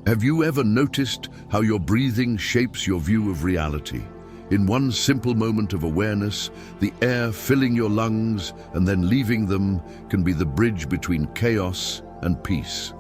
Have you ever noticed how your breathing shapes your view of reality? In one simple moment of awareness, the air filling your lungs and then leaving them can be the bridge between chaos and peace,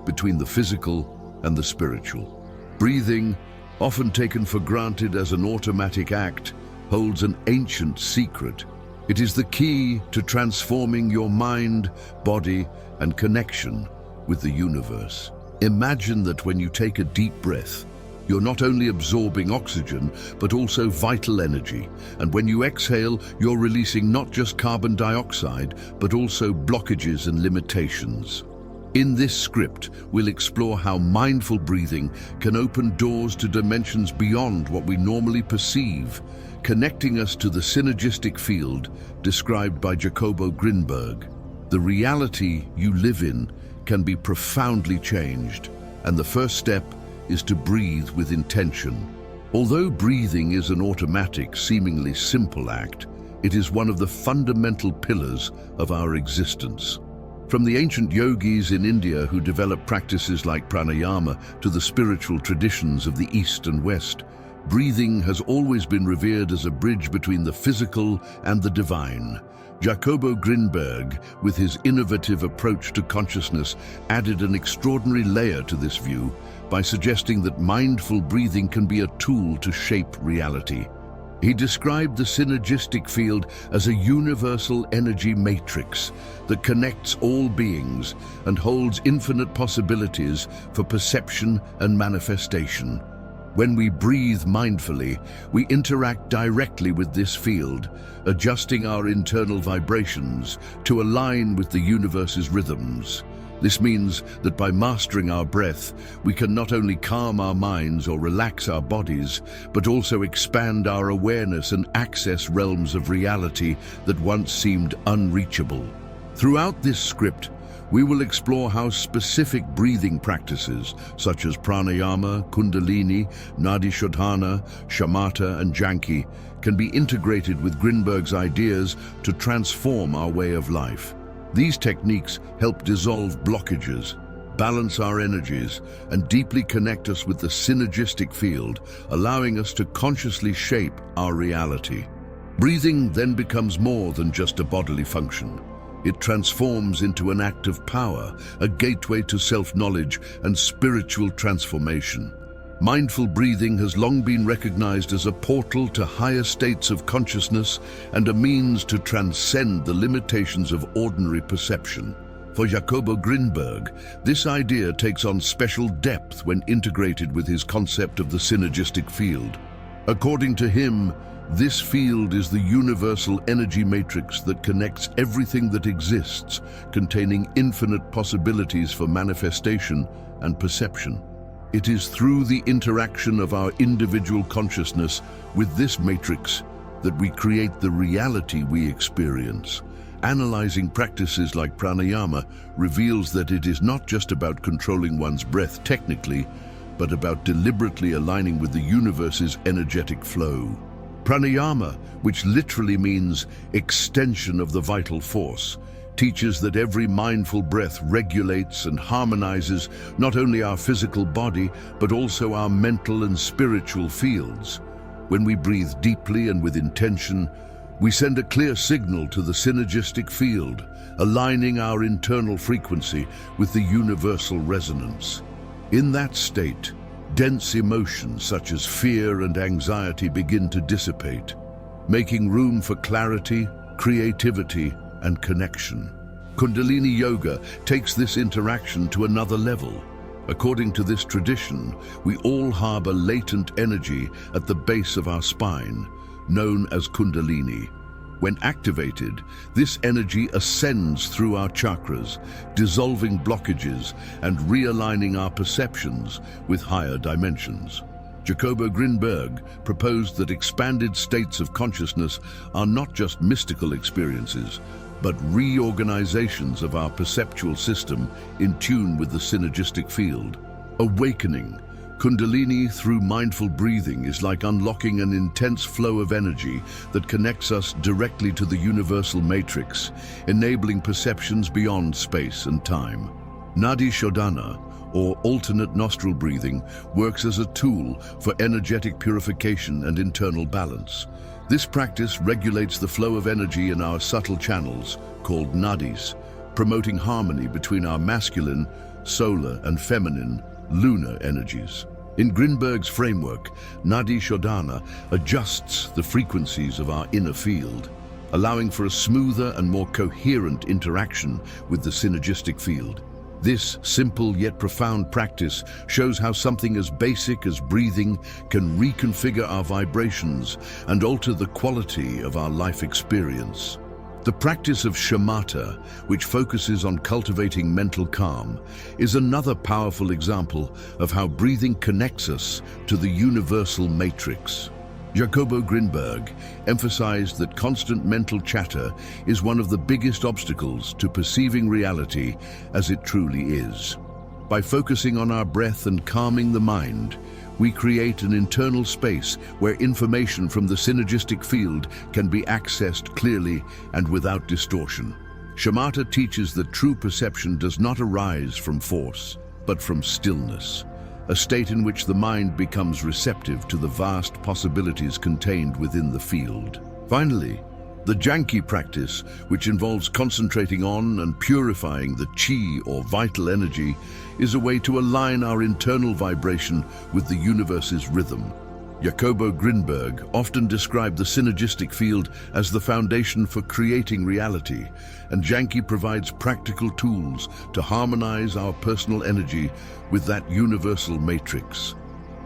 between the physical and the spiritual. Breathing, often taken for granted as an automatic act, holds an ancient secret. It is the key to transforming your mind, body, and connection with the universe. Imagine that when you take a deep breath, you're not only absorbing oxygen, but also vital energy. And when you exhale, you're releasing not just carbon dioxide, but also blockages and limitations. In this script, we'll explore how mindful breathing can open doors to dimensions beyond what we normally perceive, connecting us to the synergistic field described by Jacobo Grinberg. The reality you live in can be profoundly changed, and the first step is to breathe with intention. Although breathing is an automatic, seemingly simple act, it is one of the fundamental pillars of our existence. From the ancient yogis in India who developed practices like pranayama to the spiritual traditions of the East and West, breathing has always been revered as a bridge between the physical and the divine. Jacobo Grinberg, with his innovative approach to consciousness, added an extraordinary layer to this view by suggesting that mindful breathing can be a tool to shape reality. He described the synergistic field as a universal energy matrix that connects all beings and holds infinite possibilities for perception and manifestation. When we breathe mindfully, we interact directly with this field, adjusting our internal vibrations to align with the universe's rhythms. This means that by mastering our breath, we can not only calm our minds or relax our bodies, but also expand our awareness and access realms of reality that once seemed unreachable. Throughout this script, we will explore how specific breathing practices such as pranayama, kundalini, nadi shodhana, shamatha, and janki can be integrated with Grinberg's ideas to transform our way of life. These techniques help dissolve blockages, balance our energies, and deeply connect us with the synergistic field, allowing us to consciously shape our reality. Breathing then becomes more than just a bodily function. It transforms into an act of power, a gateway to self-knowledge and spiritual transformation. Mindful breathing has long been recognized as a portal to higher states of consciousness and a means to transcend the limitations of ordinary perception. For Jacobo Grinberg, this idea takes on special depth when integrated with his concept of the synergistic field. According to him, this field is the universal energy matrix that connects everything that exists, containing infinite possibilities for manifestation and perception. It is through the interaction of our individual consciousness with this matrix that we create the reality we experience. Analyzing practices like pranayama reveals that it is not just about controlling one's breath technically, but about deliberately aligning with the universe's energetic flow. Pranayama, which literally means extension of the vital force, teaches that every mindful breath regulates and harmonizes not only our physical body, but also our mental and spiritual fields. When we breathe deeply and with intention, we send a clear signal to the synergistic field, aligning our internal frequency with the universal resonance. In that state, dense emotions such as fear and anxiety begin to dissipate, making room for clarity, creativity, and connection. Kundalini Yoga takes this interaction to another level. According to this tradition, we all harbor latent energy at the base of our spine, known as Kundalini. When activated, this energy ascends through our chakras, dissolving blockages and realigning our perceptions with higher dimensions. Jacobo Grinberg proposed that expanded states of consciousness are not just mystical experiences, but reorganizations of our perceptual system in tune with the synergistic field. Awakening Kundalini through mindful breathing is like unlocking an intense flow of energy that connects us directly to the universal matrix, enabling perceptions beyond space and time. Nadi Shodhana, or alternate nostril breathing, works as a tool for energetic purification and internal balance. This practice regulates the flow of energy in our subtle channels, called nadis, promoting harmony between our masculine, solar, and feminine, lunar energies. In Grinberg's framework, Nadi Shodhana adjusts the frequencies of our inner field, allowing for a smoother and more coherent interaction with the synergistic field. This simple yet profound practice shows how something as basic as breathing can reconfigure our vibrations and alter the quality of our life experience. The practice of shamatha, which focuses on cultivating mental calm, is another powerful example of how breathing connects us to the universal matrix. Jacobo Grinberg emphasized that constant mental chatter is one of the biggest obstacles to perceiving reality as it truly is. By focusing on our breath and calming the mind, we create an internal space where information from the synergistic field can be accessed clearly and without distortion. Shamatha teaches that true perception does not arise from force, but from stillness, a state in which the mind becomes receptive to the vast possibilities contained within the field. Finally, the Janki practice, which involves concentrating on and purifying the chi or vital energy, is a way to align our internal vibration with the universe's rhythm. Jacobo Grinberg often described the synergistic field as the foundation for creating reality, and Janki provides practical tools to harmonize our personal energy with that universal matrix.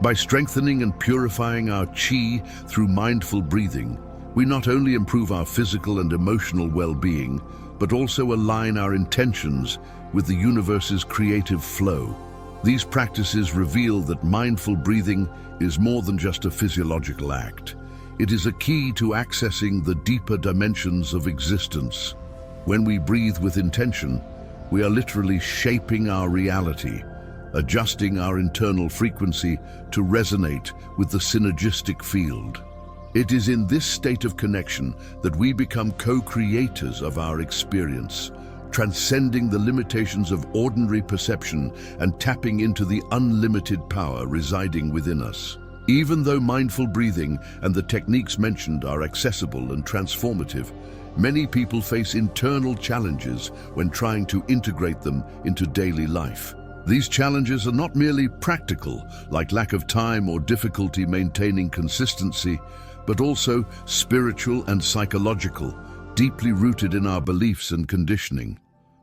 By strengthening and purifying our chi through mindful breathing, we not only improve our physical and emotional well-being, but also align our intentions with the universe's creative flow. These practices reveal that mindful breathing is more than just a physiological act. It is a key to accessing the deeper dimensions of existence. When we breathe with intention, we are literally shaping our reality, adjusting our internal frequency to resonate with the synergistic field. It is in this state of connection that we become co-creators of our experience, transcending the limitations of ordinary perception and tapping into the unlimited power residing within us. Even though mindful breathing and the techniques mentioned are accessible and transformative, many people face internal challenges when trying to integrate them into daily life. These challenges are not merely practical, like lack of time or difficulty maintaining consistency, but also spiritual and psychological, deeply rooted in our beliefs and conditioning.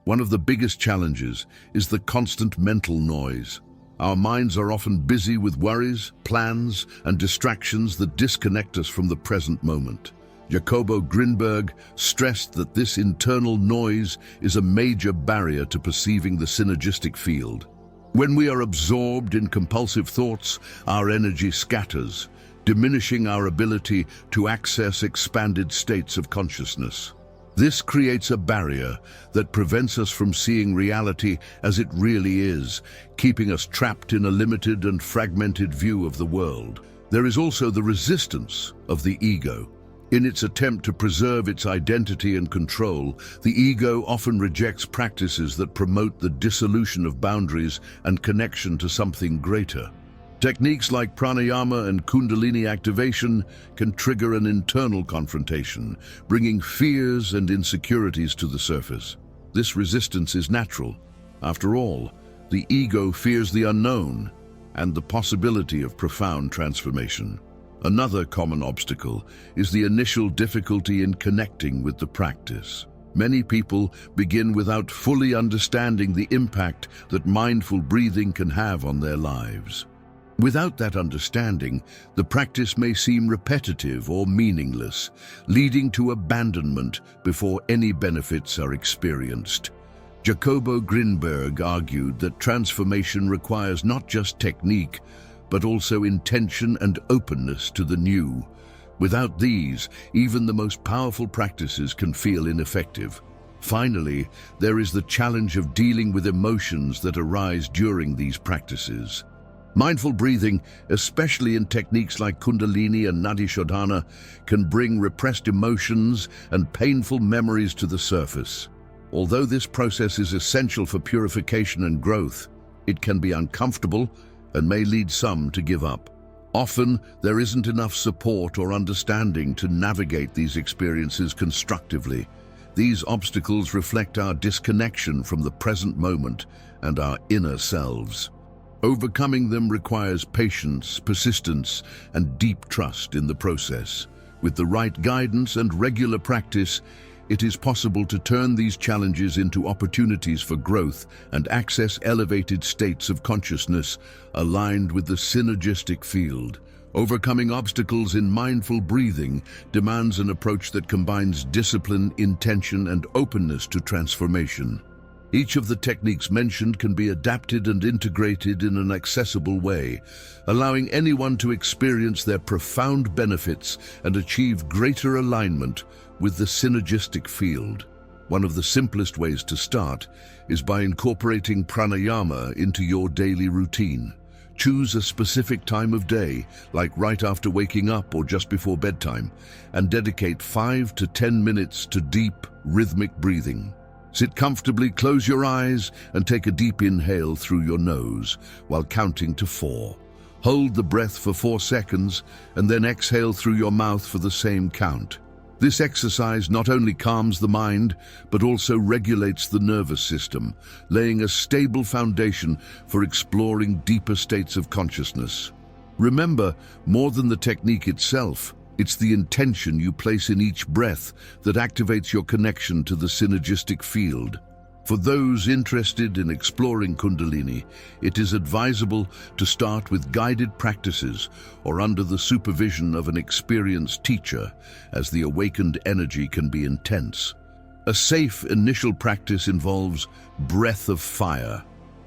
One of the biggest challenges is the constant mental noise. Our minds are often busy with worries, plans, and distractions that disconnect us from the present moment. Jacobo Grinberg stressed that this internal noise is a major barrier to perceiving the synergistic field. When we are absorbed in compulsive thoughts, our energy scatters, diminishing our ability to access expanded states of consciousness. This creates a barrier that prevents us from seeing reality as it really is, keeping us trapped in a limited and fragmented view of the world. There is also the resistance of the ego. In its attempt to preserve its identity and control, the ego often rejects practices that promote the dissolution of boundaries and connection to something greater. Techniques like pranayama and kundalini activation can trigger an internal confrontation, bringing fears and insecurities to the surface. This resistance is natural. After all, the ego fears the unknown and the possibility of profound transformation. Another common obstacle is the initial difficulty in connecting with the practice. Many people begin without fully understanding the impact that mindful breathing can have on their lives. Without that understanding, the practice may seem repetitive or meaningless, leading to abandonment before any benefits are experienced. Jacobo Grinberg argued that transformation requires not just technique, but also intention and openness to the new. Without these, even the most powerful practices can feel ineffective. Finally, there is the challenge of dealing with emotions that arise during these practices. Mindful breathing, especially in techniques like Kundalini and Nadi Shodhana, can bring repressed emotions and painful memories to the surface. Although this process is essential for purification and growth, it can be uncomfortable and may lead some to give up. Often, there isn't enough support or understanding to navigate these experiences constructively. These obstacles reflect our disconnection from the present moment and our inner selves. Overcoming them requires patience, persistence, and deep trust in the process. With the right guidance and regular practice, it is possible to turn these challenges into opportunities for growth and access elevated states of consciousness aligned with the synergistic field. Overcoming obstacles in mindful breathing demands an approach that combines discipline, intention, and openness to transformation. Each of the techniques mentioned can be adapted and integrated in an accessible way, allowing anyone to experience their profound benefits and achieve greater alignment with the synergistic field. One of the simplest ways to start is by incorporating pranayama into your daily routine. Choose a specific time of day, like right after waking up or just before bedtime, and dedicate 5 to 10 minutes to deep, rhythmic breathing. Sit comfortably, close your eyes, and take a deep inhale through your nose while counting to 4. Hold the breath for 4 seconds, and then exhale through your mouth for the same count. This exercise not only calms the mind, but also regulates the nervous system, laying a stable foundation for exploring deeper states of consciousness. Remember, more than the technique itself, it's the intention you place in each breath that activates your connection to the synergistic field. For those interested in exploring Kundalini, it is advisable to start with guided practices or under the supervision of an experienced teacher, as the awakened energy can be intense. A safe initial practice involves breath of fire.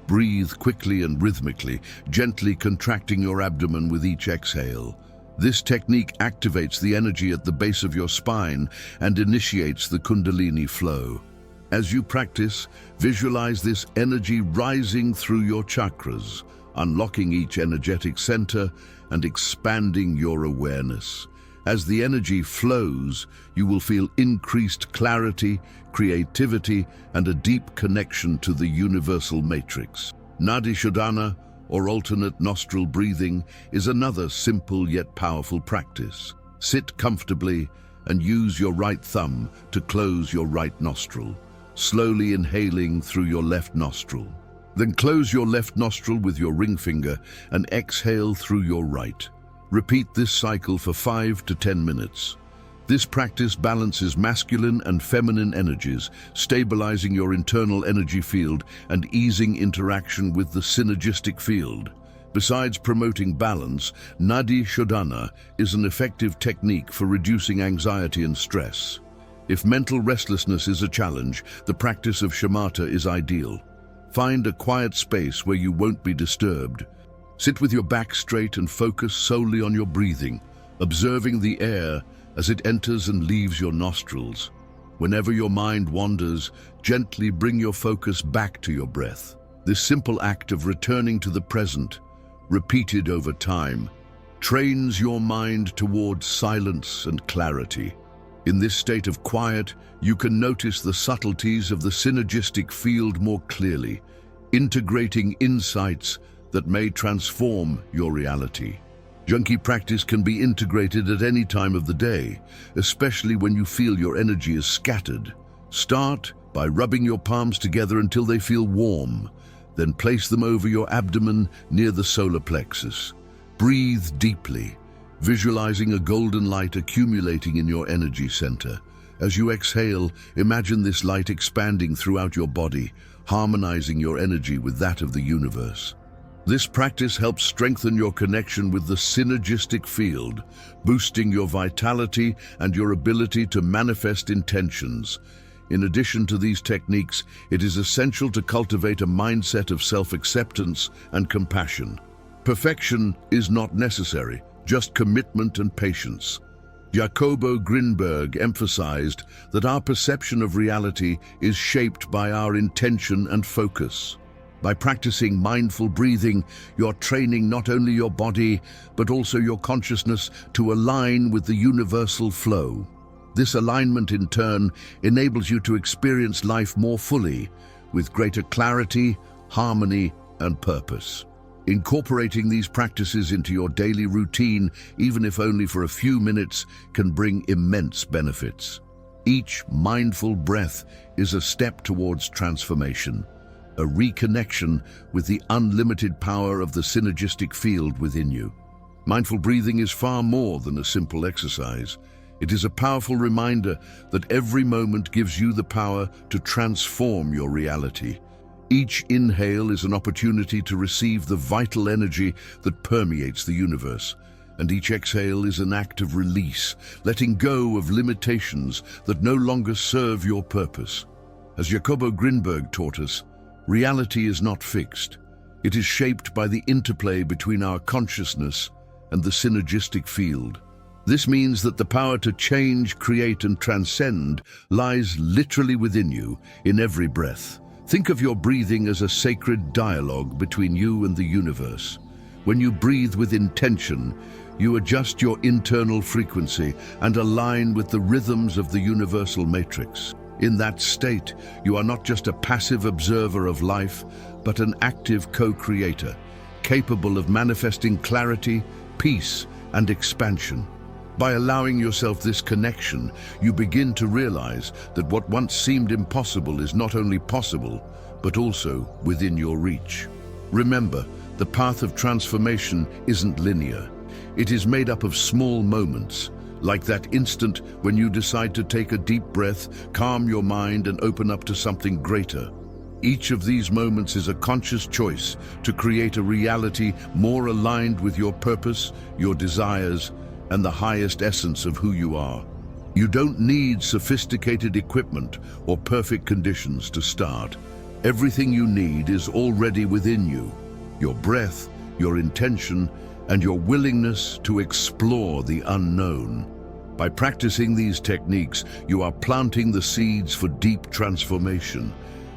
Breathe quickly and rhythmically, gently contracting your abdomen with each exhale. This technique activates the energy at the base of your spine and initiates the Kundalini flow. As you practice, visualize this energy rising through your chakras, unlocking each energetic center and expanding your awareness. As the energy flows, you will feel increased clarity, creativity, and a deep connection to the universal matrix. Nadi Shodhana, or alternate nostril breathing, is another simple yet powerful practice. Sit comfortably and use your right thumb to close your right nostril, slowly inhaling through your left nostril. Then close your left nostril with your ring finger and exhale through your right. Repeat this cycle for 5 to 10 minutes. This practice balances masculine and feminine energies, stabilizing your internal energy field and easing interaction with the synergistic field. Besides promoting balance, Nadi Shodhana is an effective technique for reducing anxiety and stress. If mental restlessness is a challenge, the practice of shamatha is ideal. Find a quiet space where you won't be disturbed. Sit with your back straight and focus solely on your breathing, observing the air as it enters and leaves your nostrils. Whenever your mind wanders, gently bring your focus back to your breath. This simple act of returning to the present, repeated over time, trains your mind towards silence and clarity. In this state of quiet, you can notice the subtleties of the synergistic field more clearly, integrating insights that may transform your reality. Junkie practice can be integrated at any time of the day, especially when you feel your energy is scattered. Start by rubbing your palms together until they feel warm, then place them over your abdomen near the solar plexus. Breathe deeply, visualizing a golden light accumulating in your energy center. As you exhale, imagine this light expanding throughout your body, harmonizing your energy with that of the universe. This practice helps strengthen your connection with the synergistic field, boosting your vitality and your ability to manifest intentions. In addition to these techniques, it is essential to cultivate a mindset of self-acceptance and compassion. Perfection is not necessary, just commitment and patience. Jacobo Grinberg emphasized that our perception of reality is shaped by our intention and focus. By practicing mindful breathing, you're training not only your body, but also your consciousness to align with the universal flow. This alignment, in turn, enables you to experience life more fully, with greater clarity, harmony, and purpose. Incorporating these practices into your daily routine, even if only for a few minutes, can bring immense benefits. Each mindful breath is a step towards transformation, a reconnection with the unlimited power of the synergistic field within you. Mindful breathing is far more than a simple exercise. It is a powerful reminder that every moment gives you the power to transform your reality. Each inhale is an opportunity to receive the vital energy that permeates the universe, and each exhale is an act of release, letting go of limitations that no longer serve your purpose. As Jacobo Grinberg taught us, reality is not fixed. It is shaped by the interplay between our consciousness and the synergistic field. This means that the power to change, create, and transcend lies literally within you, in every breath. Think of your breathing as a sacred dialogue between you and the universe. When you breathe with intention, you adjust your internal frequency and align with the rhythms of the universal matrix. In that state, you are not just a passive observer of life, but an active co-creator, capable of manifesting clarity, peace, and expansion. By allowing yourself this connection, you begin to realize that what once seemed impossible is not only possible, but also within your reach. Remember, the path of transformation isn't linear. It is made up of small moments, like that instant when you decide to take a deep breath, calm your mind, and open up to something greater. Each of these moments is a conscious choice to create a reality more aligned with your purpose, your desires, and the highest essence of who you are. You don't need sophisticated equipment or perfect conditions to start. Everything you need is already within you: your breath, your intention, and your willingness to explore the unknown. By practicing these techniques, you are planting the seeds for deep transformation.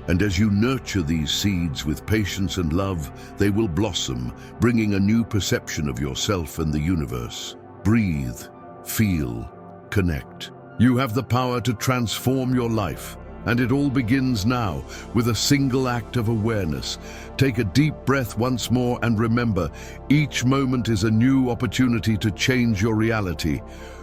And as you nurture these seeds with patience and love, they will blossom, bringing a new perception of yourself and the universe. Breathe, feel, connect. You have the power to transform your life, and it all begins now with a single act of awareness. Take a deep breath once more and remember, each moment is a new opportunity to change your reality.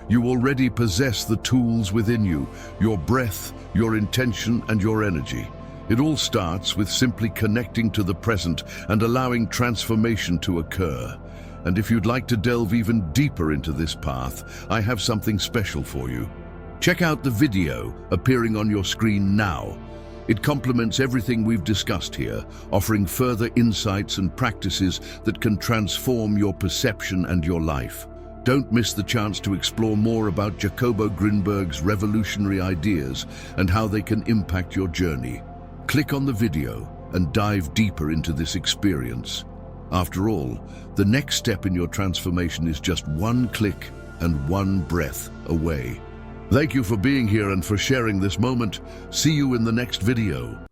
You already possess the tools within you: your breath, your intention, and your energy. It all starts with simply connecting to the present and allowing transformation to occur. And if you'd like to delve even deeper into this path, I have something special for you. Check out the video appearing on your screen now. It complements everything we've discussed here, offering further insights and practices that can transform your perception and your life. Don't miss the chance to explore more about Jacobo Grinberg's revolutionary ideas and how they can impact your journey. Click on the video and dive deeper into this experience. After all, the next step in your transformation is just one click and one breath away. Thank you for being here and for sharing this moment. See you in the next video.